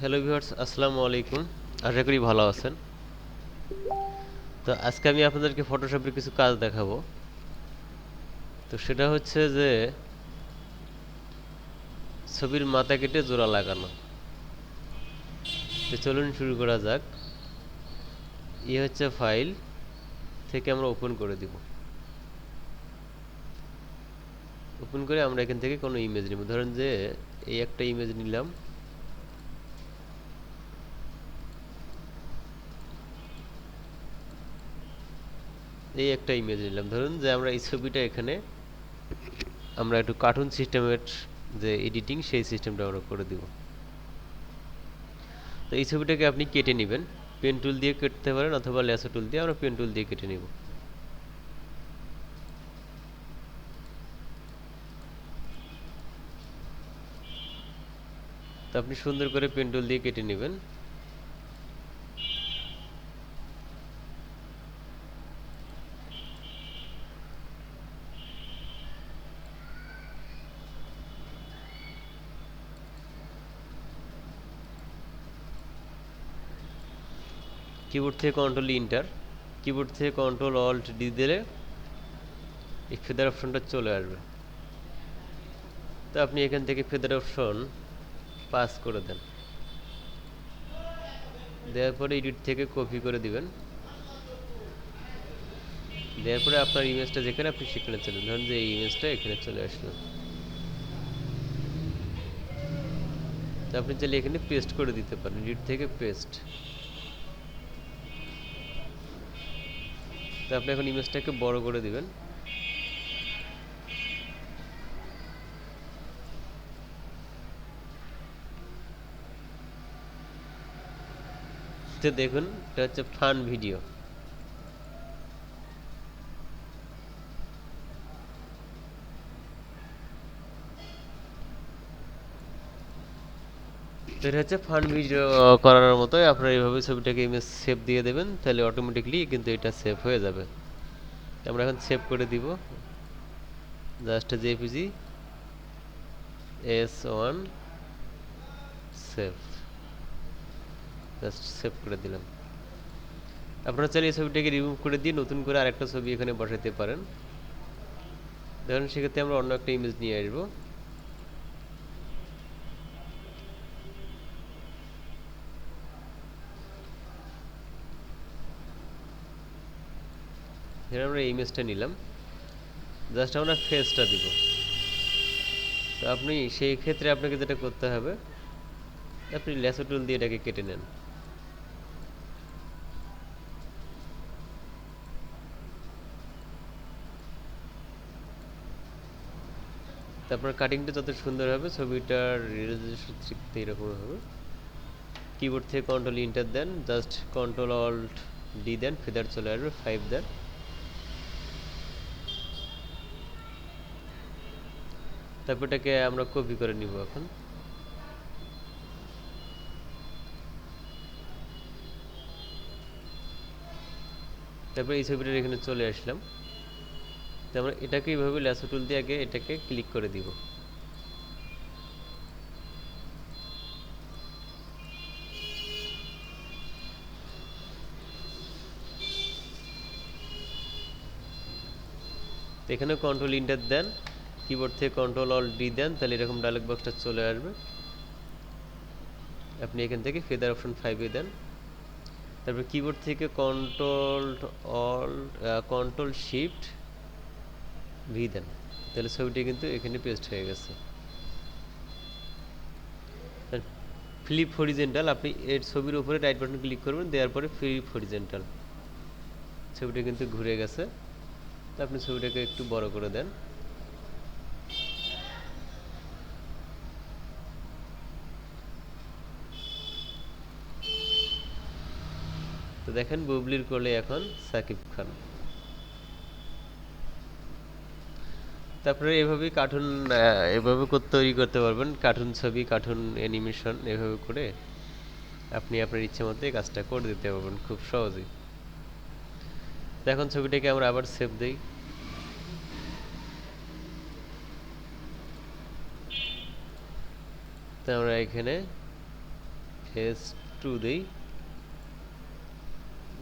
Hello viewers, আসসালামু আলাইকুম। আশা করি ভালো আছেন। তো আজকে আমি আপনাদেরকে ফটোশপের কিছু কাজ দেখাবো। তো সেটা হচ্ছে যে ছবির মাথা কেটে জোড়া লাগানো। তো চলুন শুরু করা যাক। হচ্ছে ফাইল থেকে আমরা ওপেন করে দিব। ওপেন করে আমরা এখান থেকে কোনো ইমেজ নিব। ধরেন যে এই একটা ইমেজ নিলাম। এই একটা ইমেজ নিলাম। ধরুন যে আমরা এই ছবিটা এখানে আমরা একটু কার্টুন সিস্টেমের যে এডিটিং সেই সিস্টেমটা আমরা করে দিব। তো এই ছবিটাকে আপনি কেটে নেবেন। পেন টুল দিয়ে কেটে পারেন অথবা ল্যাসো টুল দিয়ে। আমরা পেন টুল দিয়ে কেটে নিব। তো আপনি সুন্দর করে পেন টুল দিয়ে কেটে নেবেন। কিবোর্ড থেকে কন্ট্রোল ইন্টার, কিবোর্ড থেকে কন্ট্রোল অল্ট ডি দিলে এই ফেদার অপশনটা চলে আসবে। তো আপনি এখান থেকে ফেদার অপশন পাস করে দেন। দেওয়ার পরে এডিট থেকে কপি করে দিবেন। দেওয়ার পরে আপনার ইমেজটা যেখানে আপনি সেখানে চলে ধরুন যে এই ইমেজটা এখানে চলে আসলো। তো আপনি চাইলে এখানে পেস্ট করে দিতে পারেন। এডিট থেকে পেস্ট। তো আপনি এখন ইমেজটাকে বড় করে দিবেন। তো দেখুন এটা হচ্ছে ফান ভিডিও। তো এটা হচ্ছে ফান ভিডিও করার মতোই। আপনারা এইভাবে ছবিটাকে ইমেজ সেভ দিয়ে দেবেন, তাহলে অটোমেটিকলি কিন্তু এটা সেভ হয়ে যাবে। আমরা এখন সেভ করে দিব। Just JPG S1 save. Just save করে দিলাম। আপনারা চাইলে এই ছবিটাকে রিমুভ করে দিয়ে নতুন করে আরেকটা ছবি এখানে বসাতে পারেন। ধরুন সেক্ষেত্রে আমরা অন্য একটা ইমেজ নিয়ে আসবো। ধরুন আমরা এই ইমেজটা নিলাম। জাস্ট আমরা ফেসটা দিব। তো আপনি সেই ক্ষেত্রে আপনাকে যেটা করতে হবে, আপনি ল্যাসো টুল দিয়ে এটাকে কেটে নেন। তারপর কাটিংটা যত সুন্দর হবে ছবিটার রিয়েলাইজেশন শিখতে এরকম হবে। কিবোর্ড থেকে কন্ট্রোল ইন্টার দেন, জাস্ট কন্ট্রোল অল্ট ডি দেন, ফেদার চলে আসবে 5 দেন। তারপর এটাকে আমরা কপি করে নিব এখন। তারপর এই ছবিটার এখানে চলে আসলাম। তো আমরা এটাকে এইভাবে ল্যাসো টুল দিয়ে আগে এটাকে ক্লিক করে দিব। তো এখানে কন্ট্রোল ইন্টার দেন, কিবোর্ড থেকে কন্ট্রোল অল্ট ডি দেন, তাহলে এরকম ডায়লগ বক্সটা চলে আসবে। আপনি এখান থেকে ফেদার অপশন 5 এ দেন। তারপর কিবোর্ড থেকে কন্ট্রোল শিফট ভি দেন, তাহলে ছবিটি কিন্তু এখানে পেস্ট হয়ে গেছে। ফ্লিপ হরিজেন্টাল, আপনি এর ছবির উপরে রাইট বাটন ক্লিক করবেন, দেওয়ার পরে ফ্লিপ হরিজেন্টাল, ছবিটা কিন্তু ঘুরে গেছে। তো আপনি ছবিটাকে একটু বড় করে দেন। তো দেখেন বুবলির কোলে এখন সাকিব খান। তারপরে এভাবেই কার্টুন এভাবে তৈরি করতে পারবেন। কার্টুন ছবি, কার্টুন অ্যানিমেশন এভাবে করে আপনি আপনার ইচ্ছে মতো এই কাজটা করে দিতে পারবেন খুব সহজেই। তো এখন ছবিটাকে আমরা আবার সেভ দেই। তো আমরা এখানে S2 দেই,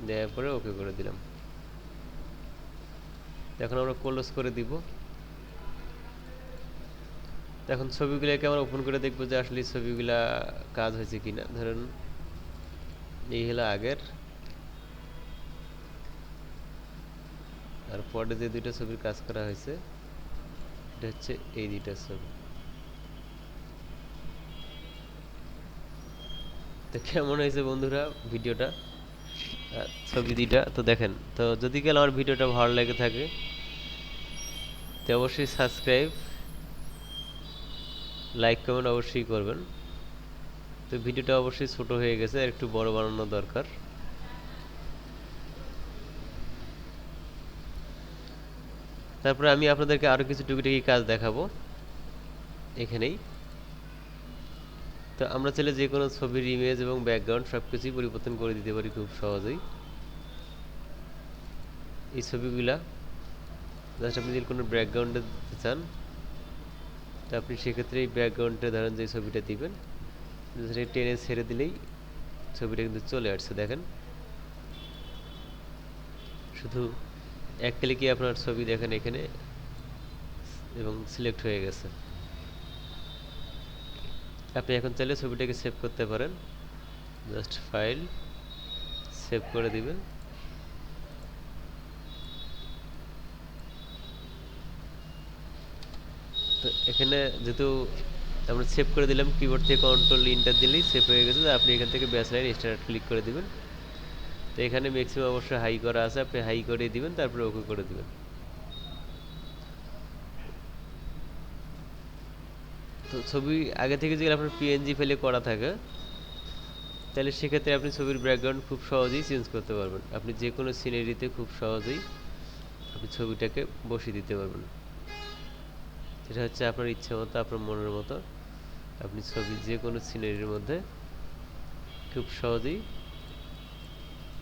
দেওয়ার পরে ওকে করে দিলাম। এখন আমরা ক্লোজ করে দিব। এখন ছবিগুলোকে আমরা ওপেন করে দেখবো যে আসলে ছবিগুলা কাজ হয়েছে কিনা। ধরুন এই হলো আগের, আর পরে যে দুইটা ছবির কাজ করা হয়েছে এটা হচ্ছে এই দুইটা ছবি। তো কেমন হয়েছে বন্ধুরা ভিডিওটা, ছবি দুইটা? তো দেখেন, তো যদি কেন আমার ভিডিওটা ভালো লেগে থাকে তো অবশ্যই সাবস্ক্রাইব, লাইক, কমেন্ট অবশ্যই করবেন। তো ভিডিওটা অবশ্যই ছোট হয়ে গেছে, আর একটু বড় বানানো দরকার। তারপরে আমি আপনাদেরকে আরো কিছু টুকিটাকি কাজ দেখাবো এখানেই। তো আমরা চাইলে যে কোনো ছবির ইমেজ এবং ব্যাকগ্রাউন্ড সবকিছুই পরিবর্তন করে দিতে পারি খুব সহজেই। এই ছবিগুলা জাস্ট আপনি যদি কোনো ব্যাকগ্রাউন্ডে দিতে চান, তো আপনি সেক্ষেত্রে এই ব্যাকগ্রাউন্ডে ধরেন যে ছবিটা দিবেন, টেনে ছেড়ে দিলেই ছবিটা কিন্তু চলে আসছে। দেখেন, শুধু এক ক্লিকে আপনার ছবি দেখেন এখানে এবং সিলেক্ট হয়ে গেছে। আপনি এখন চাইলে ছবিটাকে সেভ করতে পারেন, জাস্ট ফাইল, সেভ করে দিবেন। তো এখানে যেহেতু আমরা সেভ করে দিলাম, কিবোর্ড থেকে কন্ট্রোল ইন্টার দিলেই সেভ হয়ে গেছে। আপনি এখান থেকে ব্যাস লাইন স্টার্ট ক্লিক করে দিবেন। তো এখানে ম্যাক্সিমাম অবশ্যই হাই করা আছে, আপনি হাই করে দিবেন, তারপরে ওকে করে দিবেন। তো ছবি আগে থেকে যদি আপনার পিএনজি ফাইলে করা থাকে, তাহলে সেক্ষেত্রে আপনি ছবির ব্যাকগ্রাউন্ড খুব সহজেই চেঞ্জ করতে পারবেন। আপনি যে কোনো সিনারিতে খুব সহজেই আপনি ছবিটাকে বসিয়ে দিতে পারবেন। সেটা হচ্ছে আপনার ইচ্ছে মতো, আপনার মনের মতো আপনি ছবি যে কোনো সিনারির মধ্যে খুব সহজেই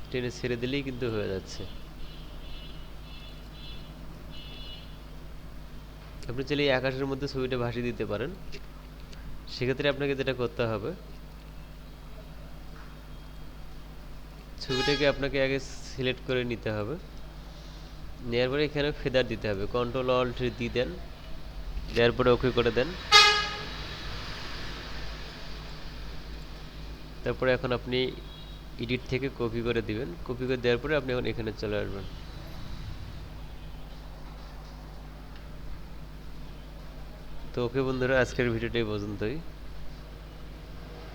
টেনে ছেড়ে দিলেই কিন্তু হয়ে যাচ্ছে। আপনি চাইলে এই আকাশের মধ্যে ছবিটা ভাসিয়ে দিতে পারেন। সেক্ষেত্রে আপনাকে যেটা করতে হবে, ছবিটাকে আপনাকে আগে সিলেক্ট করে নিতে হবে। নেওয়ার পরে এখানে ফেদার দিতে হবে, কন্ট্রোল অল্ট দিয়ে দেন, দেওয়ার পরে ওকে করে দেন। তারপরে এখন আপনি এডিট থেকে কপি করে দিবেন, কপি করে দেওয়ার পরে আপনি এখন এখানে চলে আসবেন। তো ওকে বন্ধুরা, আজকের ভিডিওটা এই পর্যন্তই।